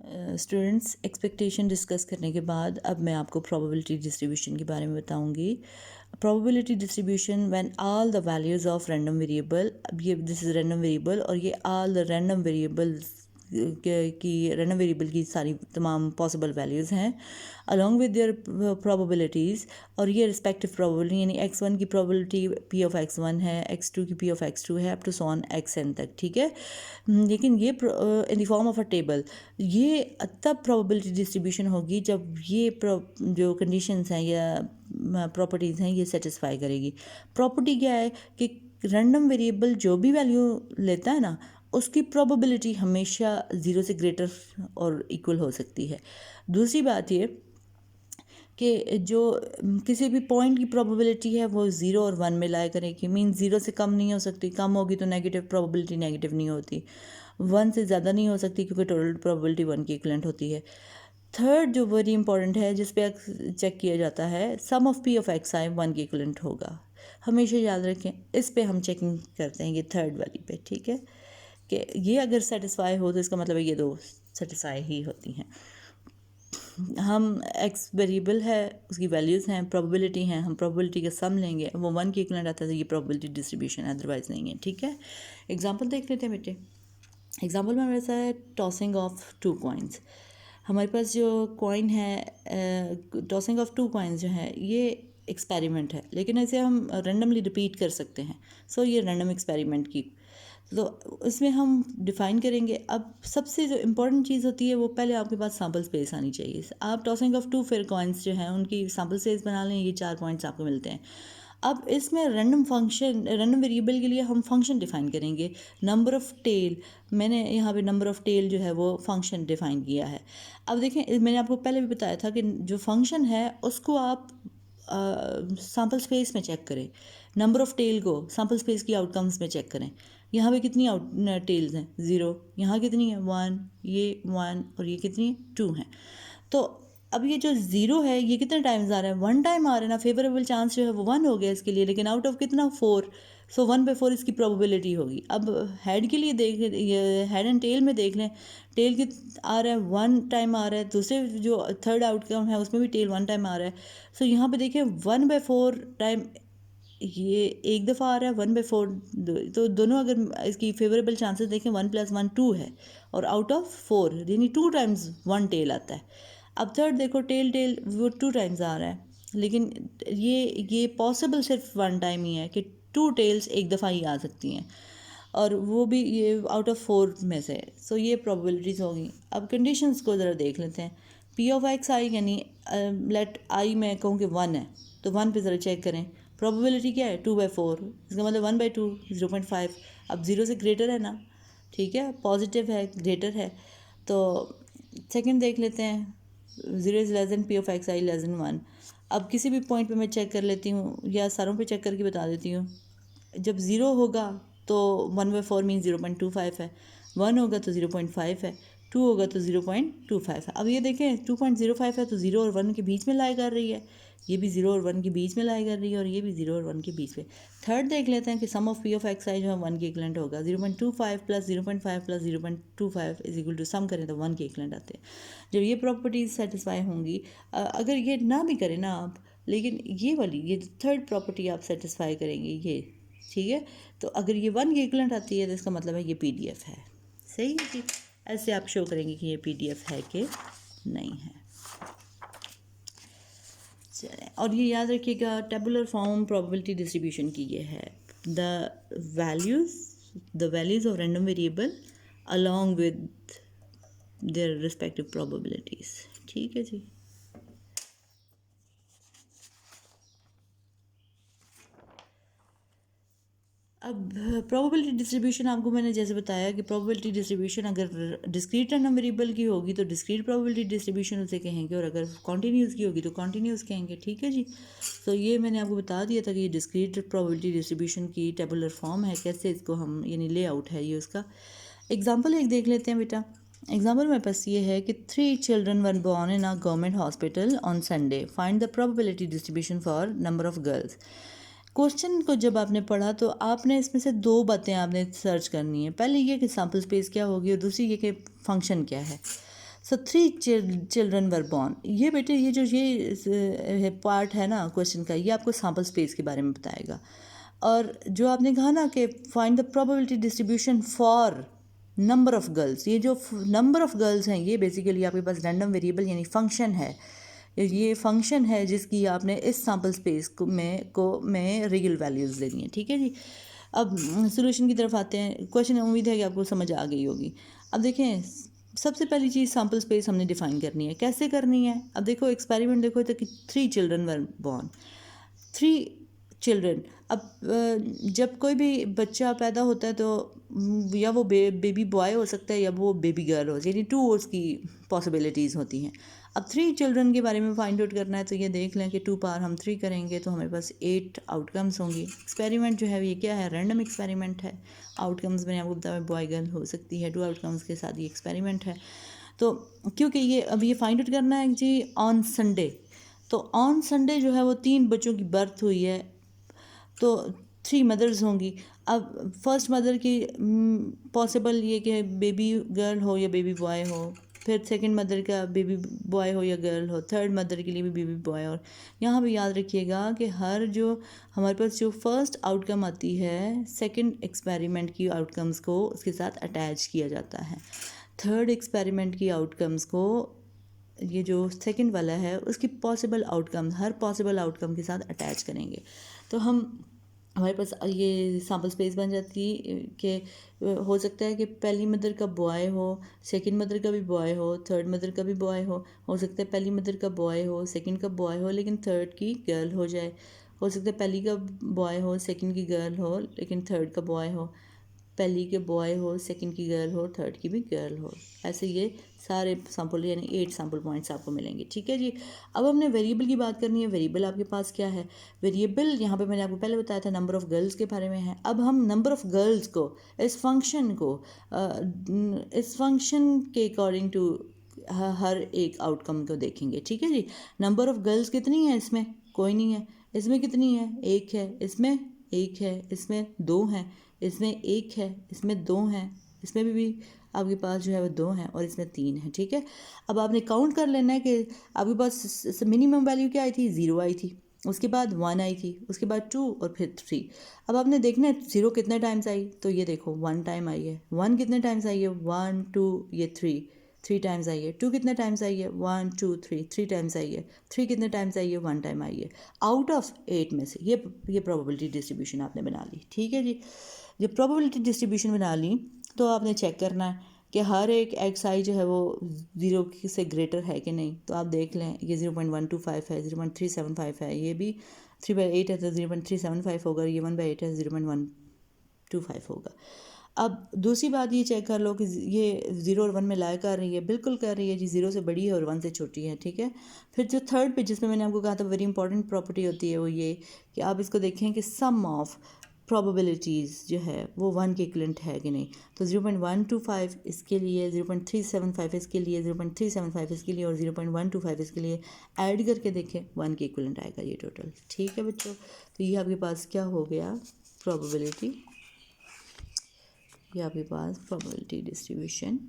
Students, expectation discuss करने के बाद अब मैं आपको प्रोबेबिलिटी डिस्ट्रीब्यूशन के बारे में बताऊंगी। Probability distribution when all the values of random variable, अब ये दिस इज़ रैंडम वेरिएबल और ये ऑल द रैंडम वेरिएबल्स की रैंडम वेरिएबल की सारी तमाम पॉसिबल वैल्यूज़ हैं अलॉन्ग विद देयर प्रोबेबिलिटीज़, और ये रिस्पेक्टिव प्रोबेबिलिटी यानी x1 की प्रोबेबिलिटी p ऑफ x1 है, x2 की p ऑफ x2 है, up to so on xn तक, ठीक है। लेकिन ये in the form of a table, ये तब प्रोबेबिलिटी डिस्ट्रीब्यूशन होगी जब ये जो कंडीशंस हैं या प्रॉपर्टीज़ हैं ये सेटिस्फाई करेगी। प्रॉपर्टी क्या है कि रैंडम वेरिएबल जो भी वैल्यू लेता है ना, उसकी प्रोबेबिलिटी हमेशा ज़ीरो से ग्रेटर और इक्वल हो सकती है। दूसरी बात ये कि जो किसी भी पॉइंट की प्रोबेबिलिटी है वो ज़ीरो और वन में लाया करेगी। मीन ज़ीरो से कम नहीं हो सकती, कम होगी तो नेगेटिव प्रोबेबिलिटी नेगेटिव नहीं होती, वन से ज़्यादा नहीं हो सकती क्योंकि टोटल प्रोबेबिलिटी वन की इक्वलेंट होती है। थर्ड जो वेरी इंपॉर्टेंट है जिस पे चेक किया जाता है, sum of P of X I one की इक्वलेंट होगा, हमेशा याद रखें। इस पे हम चेकिंग करते हैं, ये थर्ड वाली पे, ठीक है, कि ये अगर सेटिस्फाई हो तो इसका मतलब है ये दो सेटिस्फाई ही होती हैं। हम एक्स वेरिएबल है, उसकी वैल्यूज़ हैं, प्रोबेबिलिटी हैं, हम प्रोबेबिलिटी का सम लेंगे, वो वन की इक्वलेंट आता है तो ये प्रोबेबिलिटी डिस्ट्रीब्यूशन है, अदरवाइज़ नहीं है, ठीक है। एग्जांपल देख लेते हैं बेटे। एग्जांपल में वैसा है टॉसिंग ऑफ टू कॉइन्स। हमारे पास जो कॉइन है, टॉसिंग ऑफ टू कॉइन्स जो है ये एक्सपेरिमेंट है, लेकिन इसे हम रैंडमली रिपीट कर सकते हैं। सो ये रैंडम एक्सपेरिमेंट की, तो इसमें हम डिफ़ाइन करेंगे। अब सबसे जो इम्पोर्टेंट चीज़ होती है वो पहले आपके पास सैम्पल स्पेस आनी चाहिए। आप tossing of two fair coins जो हैं उनकी सैम्पल स्पेस बना लें, ये 4 पॉइंट्स आपको मिलते हैं। अब इसमें रैंडम वेरिएबल के लिए हम फंक्शन डिफ़ाइन करेंगे। नंबर ऑफ़ टेल, मैंने यहाँ पे नंबर ऑफ़ टेल जो है वो फंक्शन डिफ़ाइन किया है। अब देखें, मैंने आपको पहले भी बताया था कि जो फंक्शन है उसको आप सैम्पल स्पेस में चेक करें, नंबर ऑफ़ टेल को सैम्पल स्पेस की आउटकम्स में चेक करें। यहाँ पे कितनी टेल्स हैं, ज़ीरो, यहाँ कितनी है, वन, ये वन, और ये कितनी है, टू हैं। तो अब ये जो ज़ीरो है ये कितने टाइम्स आ रहा है, वन टाइम आ रहा है ना, फेवरेबल चांस जो है वो वन हो गया इसके लिए, लेकिन आउट ऑफ कितना, फोर, सो 1/4 इसकी प्रोबेबिलिटी होगी। अब हेड के लिए देख, ये हेड एंड टेल में देख लें, टेल कित आ रहा है, वन टाइम आ रहा है, दूसरे जो थर्ड आउटकम है उसमें भी टेल वन टाइम आ रहा है। सो यहाँ पे देखें 1/4 टाइम ये एक दफ़ा आ रहा है, 1/4, तो दोनों अगर इसकी फेवरेबल चांसेस देखें 1 + 1 2 है, और आउट ऑफ 4 यानी 2 टाइम्स वन टेल आता है। अब थर्ड देखो, टेल वो 2 टाइम्स आ रहा है, लेकिन ये पॉसिबल सिर्फ वन टाइम ही है कि 2 टेल्स एक दफ़ा ही आ सकती हैं, और वो भी ये आउट ऑफ 4 में से। सो ये प्रोबेबिलिटीज़ होगी। अब कंडीशंस को ज़रा देख लेते हैं। पी ऑफ एक्स आई यानी लेट आई मैं कहूँ कि 1 है, तो 1 पे ज़रा चेक करें, प्रोबेबिलिटी क्या है, 2/4, इसका मतलब 1/2 0.5। अब 0 से ग्रेटर है ना, ठीक है, पॉजिटिव है, ग्रेटर है। तो सेकंड देख लेते हैं, 0 is less than P of X I less than 1। अब किसी भी पॉइंट पे मैं चेक कर लेती हूँ, या सारों पे चेक करके बता देती हूँ। जब ज़ीरो होगा तो 1/4 मीन 0.25 है, 1 होगा तो 0.5 है, 2 होगा तो 0.25 है। अब ये देखें 2.05 है तो 0 और 1 के बीच में लाई कर रही है, ये भी 0 और 1 के बीच में लाई कर रही है, और ये भी 0 और 1 के बीच में। थर्ड देख लेते हैं कि सम ऑफ पी ऑफ एक्स आई जो है 1 के इक्वलेंट होगा। 0.25 + 0.5 + 0.25 इज इक्वल टू सम करें तो 1 के इक्वलेंट आते हैं। जब ये प्रॉपर्टीज सेटिस्फाई होंगी, अगर ये ना भी करें ना आप, लेकिन ये वाली ये थर्ड प्रॉपर्टी आप सेटिस्फाई करेंगे, ये ठीक है, तो अगर ये 1 की इक्वलेंट आती है तो इसका मतलब है ये पीडीएफ है। सही है जी, ऐसे आप शो करेंगे कि ये पीडीएफ है कि नहीं है। चलें, और ये याद रखिएगा टेबुलर फॉर्म प्रोबेबिलिटी डिस्ट्रीब्यूशन की ये है, the values of random variable along with their respective probabilities, ठीक है जी। अब प्रोबेबिलिटी डिस्ट्रीब्यूशन आपको मैंने जैसे बताया कि प्रोबेबिलिटी डिस्ट्रीब्यूशन अगर डिस्क्रीट रैंडम वेरिएबल की होगी तो डिस्क्रीट प्रोबेबिलिटी डिस्ट्रीब्यूशन उसे कहेंगे, और अगर कॉन्टीन्यूस की होगी तो कॉन्टीन्यूस कहेंगे, ठीक है जी। तो ये मैंने आपको बता दिया था कि ये डिस्क्रीट प्रोबेबिलिटी डिस्ट्रीब्यूशन की टेबुलर फॉर्म है, कैसे इसको हम यानी लेआउट है ये उसका। एग्जाम्पल एक देख लेते हैं बेटा। एग्जाम्पल मेरे पास ये है कि 3 children were born in a government hospital on Sunday. Find the probability distribution for number of girls. Question को जब आपने पढ़ा तो आपने इसमें से दो बातें आपने सर्च करनी है। पहले ये कि सैम्पल स्पेस क्या होगी, और दूसरी ये कि फंक्शन क्या है। सो 3 चिल्ड्रन वर बॉर्न। ये बेटे ये पार्ट है ना क्वेश्चन का, ये आपको सैम्पल स्पेस के बारे में बताएगा। और जो आपने कहा ना कि find the probability distribution for number of girls, ये जो नंबर ऑफ़ गर्ल्स हैं ये बेसिकली आपके पास रैंडम वेरिएबल यानी फंक्शन है। ये फंक्शन है जिसकी आपने इस सैम्पल स्पेस में रियल वैल्यूज़ लेनी है। ठीक है जी। अब सॉल्यूशन की तरफ आते हैं। क्वेश्चन उम्मीद है कि आपको समझ आ गई होगी। अब देखें, सबसे पहली चीज़ सैम्पल स्पेस हमने डिफ़ाइन करनी है। कैसे करनी है? अब देखो एक्सपेरिमेंट देखो तो कि 3 चिल्ड्रन वर बॉर्न, 3 चिल्ड्रन। अब जब कोई भी बच्चा पैदा होता है तो या वो बेबी बॉय हो सकता है या वो बेबी गर्ल हो, यानी 2 उसकी पॉसिबिलिटीज़ होती हैं। अब 3 चिल्ड्रन के बारे में फाइंड आउट करना है तो ये देख लें कि 2 पावर हम 3 करेंगे तो हमारे पास 8 आउटकम्स होंगी। एक्सपेरिमेंट जो है ये क्या है? रैंडम एक्सपेरिमेंट है। आउटकम्स मैंने आपको बताया बॉय गर्ल हो सकती है, 2 आउटकम्स के साथ ये एक्सपेरिमेंट है। तो क्योंकि ये फाइंड आउट करना है जी ऑन संडे, तो ऑन संडे जो है वो 3 बच्चों की बर्थ हुई है तो 3 मदर्स होंगी। अब फर्स्ट मदर की पॉसिबल ये कि बेबी गर्ल हो या बेबी बॉय हो, फिर सेकंड मदर का बेबी बॉय हो या गर्ल हो, थर्ड मदर के लिए भी बेबी बॉय। और यहाँ भी याद रखिएगा कि हर जो हमारे पास जो फर्स्ट आउटकम आती है सेकंड एक्सपेरिमेंट की आउटकम्स को उसके साथ अटैच किया जाता है। थर्ड एक्सपेरिमेंट की आउटकम्स को ये जो सेकंड वाला है उसकी पॉसिबल आउटकम हर पॉसिबल आउटकम के साथ अटैच करेंगे तो हमारे पास ये सैम्पल स्पेस बन जाती है कि हो सकता है कि पहली मदर का बॉय हो, सेकंड मदर का भी बॉय हो, थर्ड मदर का भी बॉय हो सकता है पहली मदर का बॉय हो, सेकंड का बॉय हो लेकिन थर्ड की गर्ल हो जाए। हो सकता है पहली का बॉय हो, सेकंड की गर्ल हो लेकिन थर्ड का बॉय हो, पहली के बॉय हो, सेकंड की गर्ल हो, थर्ड की भी गर्ल हो। ऐसे ये सारे सैम्पल यानी 8 सैम्पल पॉइंट्स आपको मिलेंगे। ठीक है जी। अब हमने वेरिएबल की बात करनी है। वेरिएबल आपके पास क्या है? वेरिएबल यहाँ पे मैंने आपको पहले बताया था नंबर ऑफ़ गर्ल्स के बारे में है। अब हम नंबर ऑफ़ गर्ल्स को इस फंक्शन के अकॉर्डिंग टू हर एक आउटकम को देखेंगे। ठीक है जी। नंबर ऑफ़ गर्ल्स कितनी है? इसमें कोई नहीं है। इसमें कितनी है? 1 है। इसमें 1 है। इसमें 2 हैं। इसमें 1 है। इसमें 2 हैं। इसमें भी आपके पास जो है वो 2 हैं और इसमें 3 है। ठीक है। अब आपने काउंट कर लेना है कि आपके पास मिनिमम वैल्यू क्या आई थी? 0 आई थी, उसके बाद 1 आई थी, उसके बाद 2 और फिर 3। अब आपने देखना है 0 कितने टाइम्स आई, तो ये देखो 1 टाइम आई है। 1 कितने टाइम्स आई है? 1 2 ये 3 टाइम्स आई है। 2 कितने टाइम्स आई है? 1 2 3 टाइम्स आई है। 3 कितने टाइम्स आई है? 1 टाइम आई है। आउट ऑफ 8 में से ये प्रोबेबिलिटी डिस्ट्रीब्यूशन आपने बना ली। ठीक है जी। जब प्रोबेबिलिटी डिस्ट्रीब्यूशन बना ली तो आपने चेक करना है कि हर एक एक्स आई जो है वो 0 से ग्रेटर है कि नहीं। तो आप देख लें ये 0.125 है, 0.375 है, ये भी 3/8 है तो 0.375 होगा, ये 1/8 है 0.125 होगा। अब दूसरी बात ये चेक कर लो कि ये 0 और 1 में ला कर रही है, बिल्कुल कर रही है जी, 0 से बड़ी है और 1 से छोटी है। ठीक है। फिर जो थर्ड पे जिसमें मैंने आपको कहा था वेरी इंपॉर्टेंट प्रॉपर्टी होती है वो ये कि आप इसको देखें कि सम ऑफ प्रोबेबिलिटीज़ जो है वो 1 के इक्वलेंट है कि नहीं। तो 0.125 इसके लिए, 0.375 इसके लिए, 0.375 इसके लिए और 0.125 इसके लिए ऐड करके देखें 1 के इक्वलेंट आएगा ये टोटल। ठीक है बच्चों। तो ये आपके पास क्या हो गया? प्रोबेबिलिटी, ये आपके पास प्रोबेबिलिटी डिस्ट्रीब्यूशन